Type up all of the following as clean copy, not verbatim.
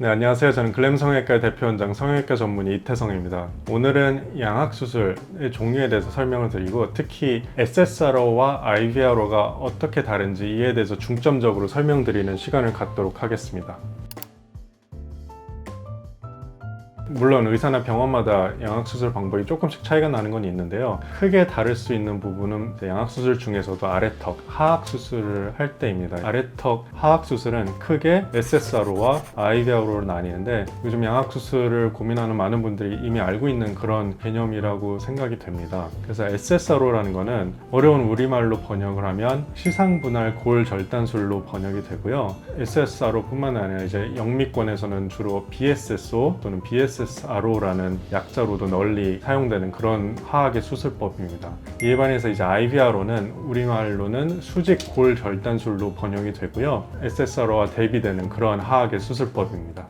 네, 안녕하세요. 저는 글램 성형외과의 대표원장 성형외과 전문의 이태성입니다. 오늘은 양악수술의 종류에 대해서 설명을 드리고 특히 SSRO와 IVRO가 어떻게 다른지 이에 대해서 중점적으로 설명드리는 시간을 갖도록 하겠습니다. 물론 의사나 병원마다 양악수술 방법이 조금씩 차이가 나는 건 있는데요. 크게 다를 수 있는 부분은 양악수술 중에서도 아래턱, 하악수술을 할 때입니다. 아래턱, 하악수술은 크게 SSRO와 IVRO로 나뉘는데 요즘 양악수술을 고민하는 많은 분들이 이미 알고 있는 그런 개념이라고 생각이 됩니다. 그래서 SSRO라는 거는 어려운 우리말로 번역을 하면 시상분할 골절단술로 번역이 되고요. SSRO뿐만 아니라 이제 영미권에서는 주로 BSSO 또는 BSSRO라는 약자로도 널리 사용되는 그런 하악의 수술법입니다. 이에 반해서 이제 IVRO는 우리말로는 수직 골절단술로 번역이 되고요. SSRO와 대비되는 그런 하악의 수술법입니다.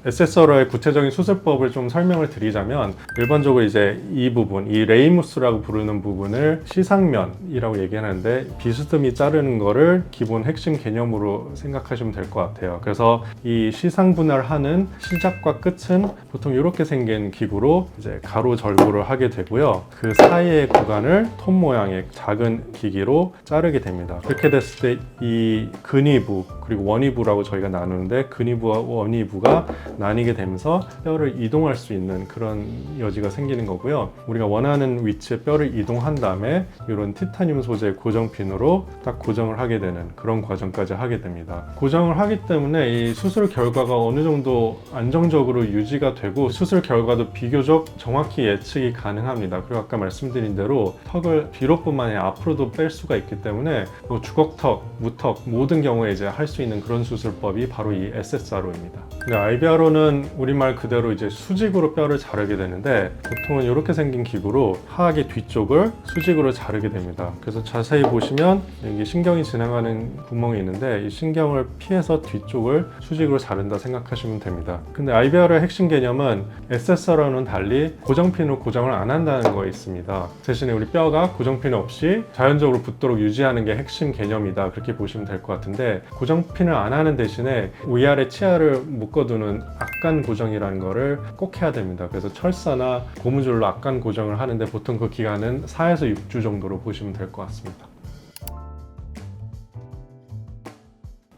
SSRO의 구체적인 수술법을 좀 설명을 드리자면 일반적으로 이제 이 부분, 이 레이무스라고 부르는 부분을 시상면이라고 얘기하는데 비스듬히 자르는 거를 기본 핵심 개념으로 생각하시면 될 것 같아요. 그래서 이 시상분할하는 시작과 끝은 보통 이렇게 생긴 기구로 이제 가로 절구를 하게 되고요. 그 사이의 구간을 톱 모양의 작은 기기로 자르게 됩니다. 그렇게 됐을 때 이 근위부 그리고 원위부라고 저희가 나누는데 근위부와 원위부가 나뉘게 되면서 뼈를 이동할 수 있는 그런 여지가 생기는 거고요. 우리가 원하는 위치에 뼈를 이동한 다음에 이런 티타늄 소재 고정핀으로 딱 고정을 하게 되는 그런 과정까지 하게 됩니다. 고정을 하기 때문에 이 수술 결과가 어느 정도 안정적으로 유지가 되고 수술 결과도 비교적 정확히 예측이 가능합니다. 그리고 아까 말씀드린 대로 턱을 뒤로뿐만 아니라 앞으로도 뺄 수가 있기 때문에 뭐 주걱턱, 무턱 모든 경우에 이제 할 수 있는 그런 수술법이 바로 이 SSRO입니다. IVRO는 우리말 그대로 이제 수직으로 뼈를 자르게 되는데 보통은 이렇게 생긴 기구로 하악의 뒤쪽을 수직으로 자르게 됩니다. 그래서 자세히 보시면 여기 신경이 지나가는 구멍이 있는데 이 신경을 피해서 뒤쪽을 수직으로 자른다 생각하시면 됩니다. 근데 IVRO의 핵심 개념은 SSRO는 달리 고정핀으로 고정을 안 한다는 거에 있습니다. 대신에 우리 뼈가 고정핀 없이 자연적으로 붙도록 유지하는 게 핵심 개념이다 그렇게 보시면 될 것 같은데 고정핀을 안 하는 대신에 위아래 치아를 묶어두는 악간 고정이라는 거를 꼭 해야 됩니다. 그래서 철사나 고무줄로 악간 고정을 하는데 보통 그 기간은 4에서 6주 정도로 보시면 될 것 같습니다.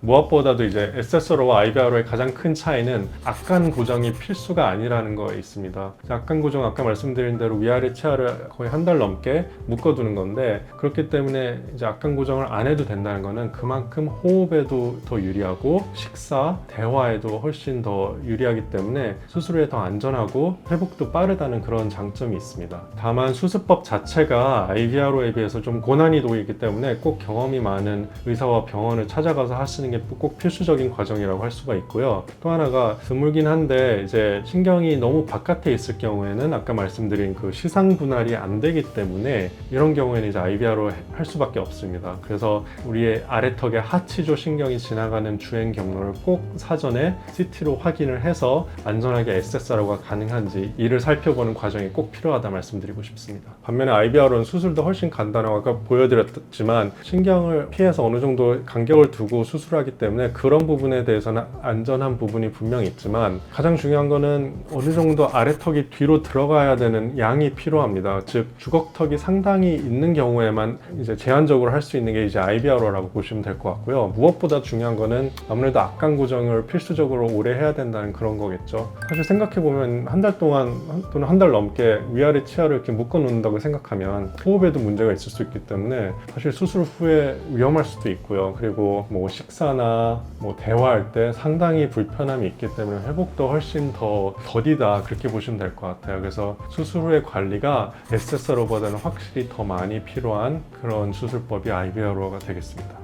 무엇보다도 이제 SSRO와 IVRO의 가장 큰 차이는 악간 고정이 필수가 아니라는 거에 있습니다. 악간 고정 아까 말씀드린 대로 위아래 치아를 거의 한 달 넘게 묶어두는 건데 그렇기 때문에 이제 악간 고정을 안 해도 된다는 거는 그만큼 호흡에도 더 유리하고 식사, 대화에도 훨씬 더 유리하기 때문에 수술 후에 더 안전하고 회복도 빠르다는 그런 장점이 있습니다. 다만 수술법 자체가 IVRO에 비해서 좀 고난이도이기 때문에 꼭 경험이 많은 의사와 병원을 찾아가서 하시는 게 꼭 필수적인 과정이라고 할 수가 있고요. 또 하나가 드물긴 한데 이제 신경이 너무 바깥에 있을 경우에는 아까 말씀드린 그 시상 분할이 안 되기 때문에 이런 경우에는 이제 IVR로 할 수밖에 없습니다. 그래서 우리의 아래턱에 하치조 신경이 지나가는 주행 경로를 꼭 사전에 CT로 확인을 해서 안전하게 SSRO가 가능한지 이를 살펴보는 과정이 꼭 필요하다 말씀드리고 싶습니다. 반면에 IVR로는 수술도 훨씬 간단하고 아까 보여드렸지만 신경을 피해서 어느 정도 간격을 두고 수술하기 때문에 그런 부분에 대해서는 안전한 부분이 분명히 있지만 가장 중요한 거는 어느 정도 아래턱이 뒤로 들어가야 되는 양이 필요합니다. 즉 주걱턱이 상당히 있는 경우에만 이제 제한적으로 할 수 있는 게 이제 IVR로라고 보시면 될 것 같고요. 무엇보다 중요한 거는 아무래도 악간 고정을 필수적으로 오래 해야 된다는 그런 거겠죠. 사실 생각해보면 한 달 동안 또는 한 달 넘게 위아래 치아를 이렇게 묶어 놓는다고 생각하면 호흡에도 문제가 있을 수 있기 때문에 사실 수술 후에 위험할 수도 있고요. 그리고 뭐 식사나 뭐 대화할 때 상당히 불편함이 있기 때문에 회복도 훨씬 더 더디다 그렇게 보시면 될 것 같아요. 그래서 수술 후의 관리가 SSRO보다는 확실히 더 많이 필요한 그런 수술법이 IVR로가 되겠습니다.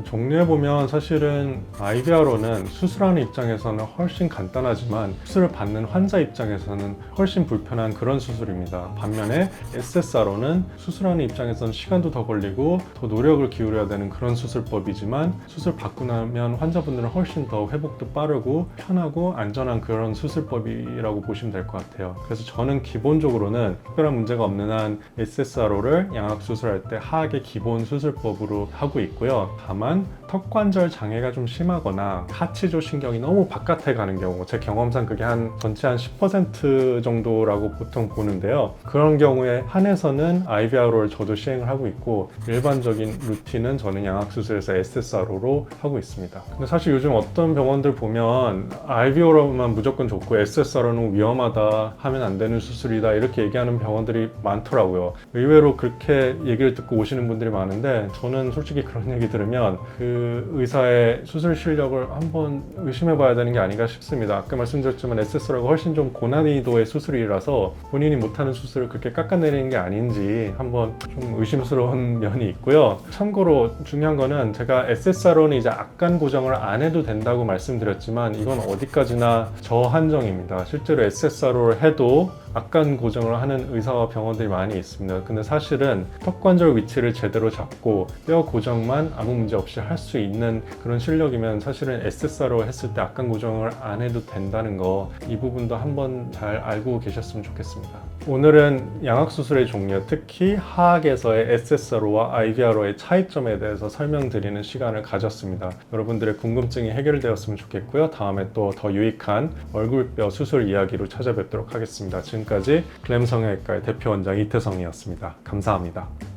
정리해보면 사실은 IVR로는 수술하는 입장에서는 훨씬 간단하지만 수술을 받는 환자 입장에서는 훨씬 불편한 그런 수술입니다. 반면에 SSR로는 수술하는 입장에서는 시간도 더 걸리고 더 노력을 기울여야 되는 그런 수술법이지만 수술 받고 나면 환자분들은 훨씬 더 회복도 빠르고 편하고 안전한 그런 수술법이라고 보시면 될 것 같아요. 그래서 저는 기본적으로는 특별한 문제가 없는 한 SSR로를 양악 수술할 때 하악의 기본 수술법으로 하고 있고요. 다만 턱관절 장애가 좀 심하거나 하치조 신경이 너무 바깥에 가는 경우, 제 경험상 그게 전체 한 10% 정도라고 보통 보는데요. 그런 경우에 한해서는 IVR로를 저도 시행을 하고 있고 일반적인 루틴은 저는 양악수술에서 SSR로로 하고 있습니다. 근데 사실 요즘 어떤 병원들 보면 IVR로만 무조건 좋고 SSR로는 위험하다, 하면 안 되는 수술이다 이렇게 얘기하는 병원들이 많더라고요. 의외로 그렇게 얘기를 듣고 오시는 분들이 많은데 저는 솔직히 그런 얘기 들으면 그 의사의 수술 실력을 한번 의심해 봐야 되는 게 아닌가 싶습니다. 아까 말씀드렸지만 SSR로가 훨씬 좀 고난이도의 수술이라서 본인이 못하는 수술을 그렇게 깎아내리는 게 아닌지 한번 좀 의심스러운 면이 있고요. 참고로 중요한 거는 제가 SSR로는 이제 악관 고정을 안 해도 된다고 말씀드렸지만 이건 어디까지나 저 한정입니다. 실제로 SSR로를 해도 악관 고정을 하는 의사와 병원들이 많이 있습니다. 근데 사실은 턱관절 위치를 제대로 잡고 뼈 고정만 아무 문제 없이 할 수 있는 그런 실력이면 사실은 SSR로 했을 때 악관 고정을 안 해도 된다는 거, 이 부분도 한번 잘 알고 계셨으면 좋겠습니다. 오늘은 양악수술의 종류, 특히 하악에서의 SSR로와 IVR로의 차이점에 대해서 설명드리는 시간을 가졌습니다. 여러분들의 궁금증이 해결되었으면 좋겠고요. 다음에 또 더 유익한 얼굴뼈 수술 이야기로 찾아뵙도록 하겠습니다. 지금까지 글램성형외과의 대표 원장 이태성이었습니다. 감사합니다.